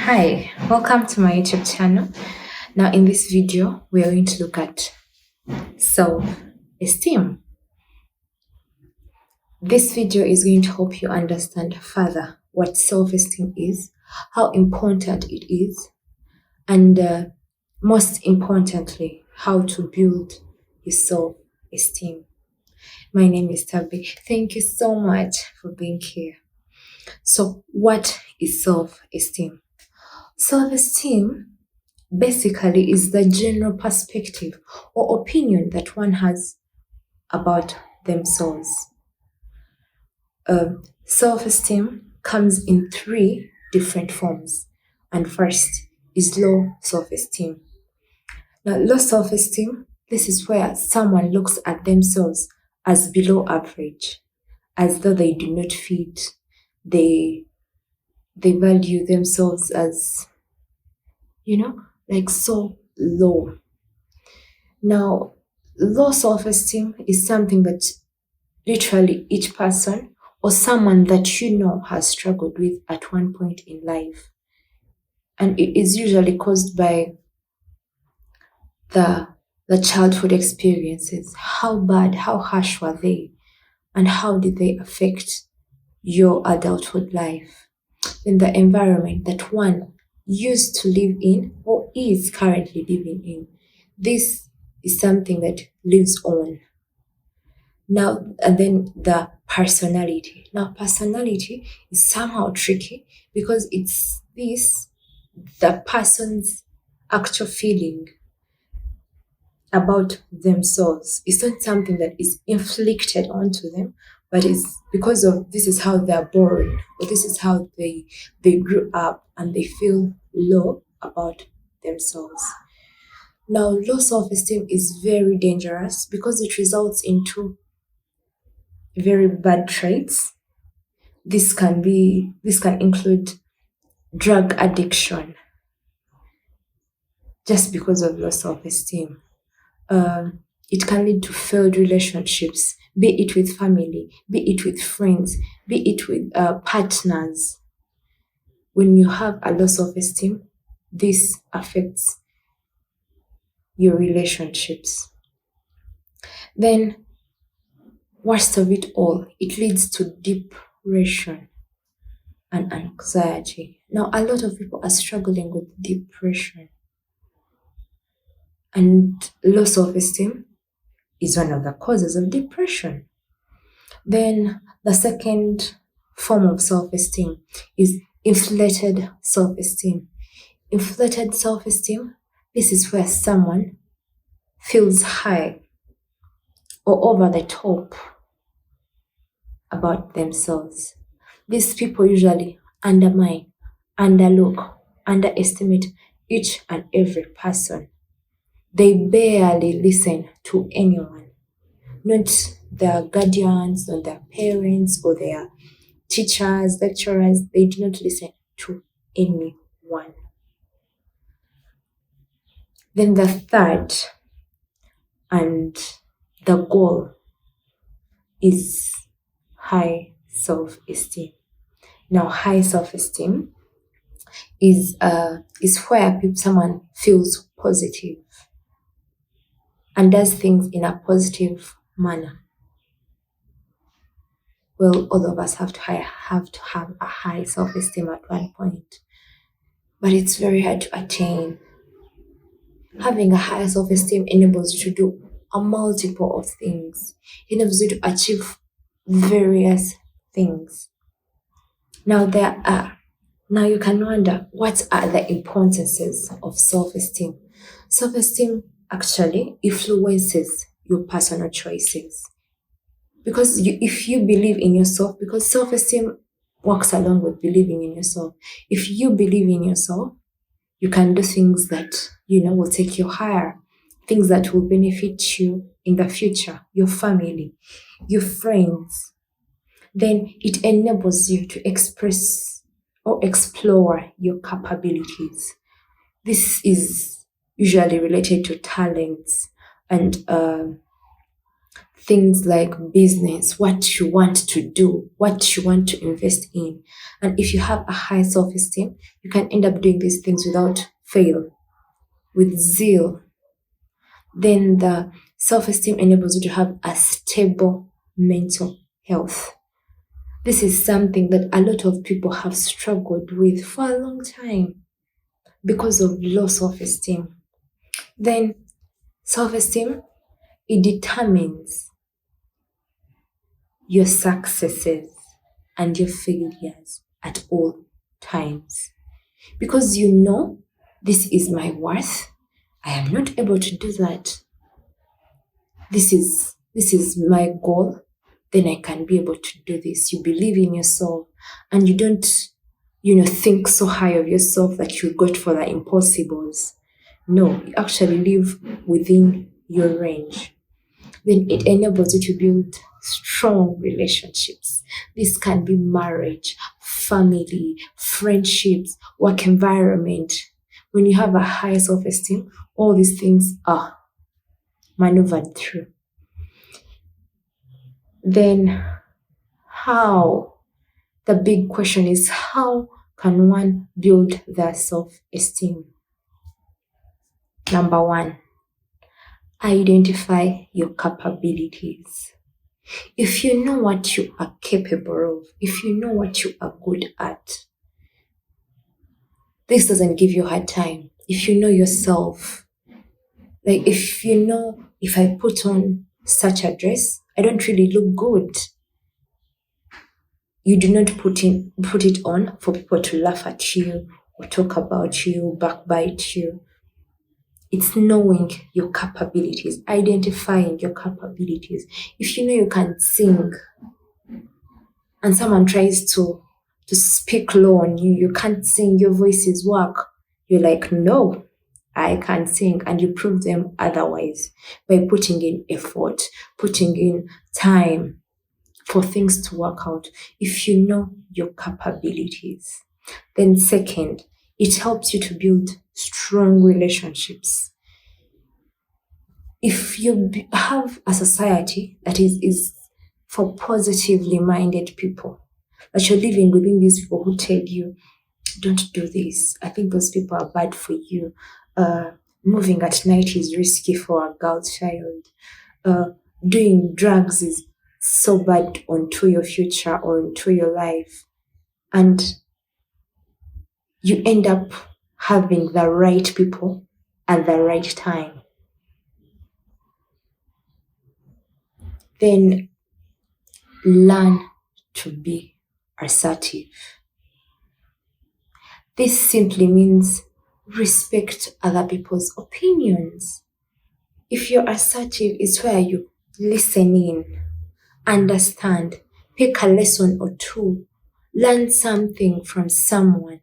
Hi, welcome to my YouTube channel. Now, in this video, we are going to look at self-esteem. This video is going to help you understand further what self-esteem is, how important it is, and most importantly, how to build your self-esteem. My name is Tabby. Thank you so much for being here. So, what is self-esteem? Self-esteem basically is the general perspective or opinion that one has about themselves. Self-esteem comes in three different forms, and first is low self-esteem. Now, low self-esteem, this is where someone looks at themselves as below average, as though they do not fit. They value themselves as, like so low. Now, low self-esteem is something that literally each person or someone that you know has struggled with at one point in life. And it is usually caused by the childhood experiences. How bad, how harsh were they? And how did they affect your adulthood life? In the environment that one used to live in or is currently living in. This is something that lives on. Now, and then the personality. Now, personality is somehow tricky because it's the person's actual feeling about themselves. It's not something that is inflicted onto them, but it's because of this is how they're born, or this is how they grew up and they feel low about themselves. Now, low self-esteem is very dangerous because it results into very bad traits. This can include drug addiction just because of low self-esteem. It can lead to failed relationships, be it with family, be it with friends, be it with partners. When you have a low self-esteem, this affects your relationships. Then, worst of it all, it leads to depression and anxiety. Now, a lot of people are struggling with depression. And low self-esteem is one of the causes of depression. Then the second form of self-esteem is inflated self-esteem. Inflated self-esteem, this is where someone feels high or over the top about themselves. These people usually undermine, underlook, underestimate each and every person. They barely listen to anyone, not their guardians, not their parents, or their teachers, lecturers. They do not listen to anyone. Then the third and the goal is high self-esteem. Now, high self-esteem is where someone feels positive and does things in a positive manner. Well, all of us have to have a high self-esteem at one point, but it's very hard to attain. Having a high self-esteem enables you to do a multiple of things. It enables you to achieve various things. Now you can wonder, what are the importances of self-esteem? Self-esteem actually influences your personal choices. Because if you believe in yourself, because self-esteem works along with believing in yourself. If you believe in yourself, you can do things that, will take you higher, things that will benefit you in the future, your family, your friends. Then it enables you to express or explore your capabilities. This is usually related to talents and things like business, what you want to do, what you want to invest in. And if you have a high self esteem, you can end up doing these things without fail, with zeal. Then the self esteem enables you to have a stable mental health. This is something that a lot of people have struggled with for a long time because of low self esteem. Then, self esteem, it determines your successes and your failures at all times. Because you know this is my worth, I am not able to do that. This is my goal, then I can be able to do this. You believe in yourself and you don't, think so high of yourself that you go for the impossibles. No, you actually live within your range. Then it enables you to build strong relationships. This can be marriage, family, friendships, work environment. When you have a high self-esteem, all these things are maneuvered through. Then how? The big question is, how can one build their self-esteem? Number one, identify your capabilities. If you know what you are capable of, if you know what you are good at, this doesn't give you a hard time. If you know yourself, like if you know, if I put on such a dress, I don't really look good. You do not put it on for people to laugh at you or talk about you, backbite you. It's knowing your capabilities, identifying your capabilities. If you know you can sing and someone tries to speak low on you, you can't sing, your voice is whack. You're like, no, I can sing, and you prove them otherwise by putting in effort, putting in time for things to work out. If you know your capabilities. Then second, it helps you to build strong relationships. If you have a society that is for positively minded people, that you're living within these people who tell you, don't do this, I think those people are bad for you. Moving at night is risky for a girl child. Doing drugs is so bad onto your future or onto your life. And you end up having the right people at the right time. Then learn to be assertive. This simply means respect other people's opinions. If you're assertive, it's where you listen in, understand, pick a lesson or two, learn something from someone.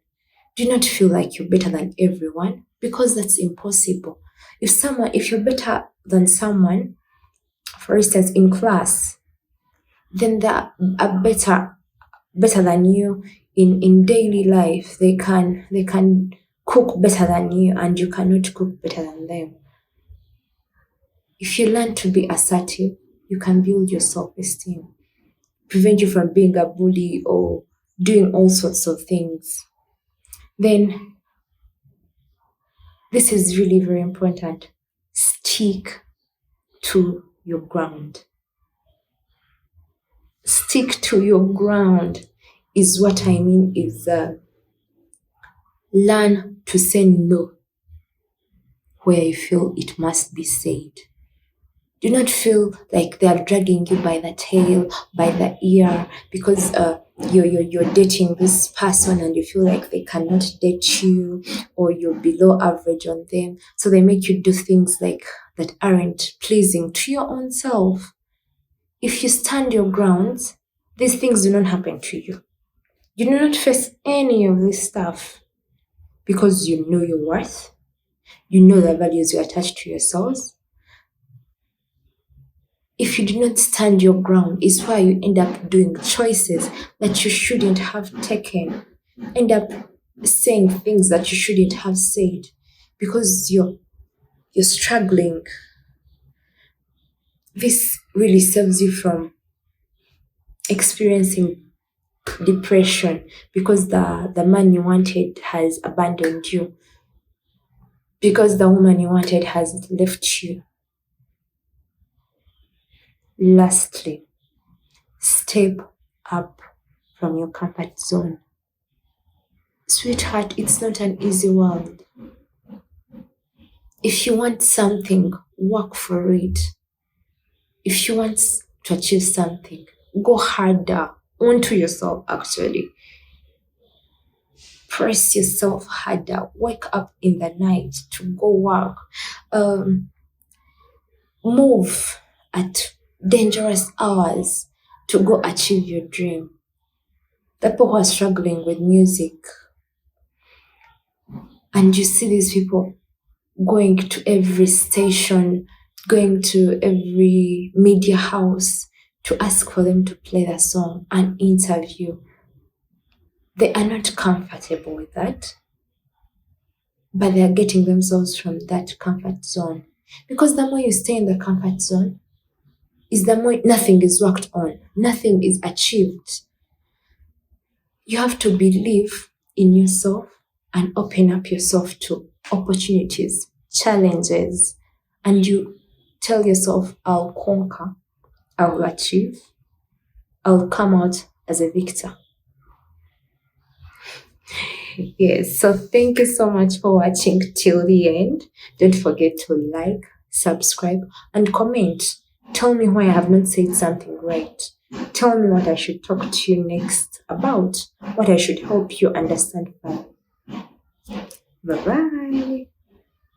Do not feel like you're better than everyone, because that's impossible. If you're better than someone, for instance, in class, then they are better than you in daily life. They can cook better than you, and you cannot cook better than them. If you learn to be assertive, you can build your self-esteem, prevent you from being a bully or doing all sorts of things. Then this is really very important. Stick to your ground. Stick to your ground is what I mean is learn to say no where you feel it must be said. Do not feel like they are dragging you by the tail, by the ear, because you're dating this person and you feel like they cannot date you, or you're below average on them. So they make you do things like that aren't pleasing to your own self. If you stand your ground, these things do not happen to you. You do not face any of this stuff because you know your worth. You know the values you attach to yourselves. If you do not stand your ground, is why you end up doing choices that you shouldn't have taken. End up saying things that you shouldn't have said because you're struggling This really saves you from experiencing depression because the man you wanted has abandoned you, because the woman you wanted has left you. Lastly, step up from your comfort zone. Sweetheart, it's not an easy world. If you want something, work for it. If you want to achieve something, go harder onto yourself, actually. Press yourself harder. Wake up in the night to go work. Um, Move at dangerous hours to go achieve your dream. The people who are struggling with music, and you see these people going to every station, going to every media house to ask for them to play the song and interview. They are not comfortable with that, but they are getting themselves from that comfort zone. Because the more you stay in the comfort zone, is the more nothing is worked on, nothing is achieved. You have to believe in yourself and open up yourself to opportunities, challenges, and you tell yourself, I'll conquer, I'll achieve, I'll come out as a victor. Yes, so thank you so much for watching till the end. Don't forget to like, subscribe, and comment. Tell me why I have not said something right. Tell me what I should talk to you next about, what I should help you understand better. Bye bye.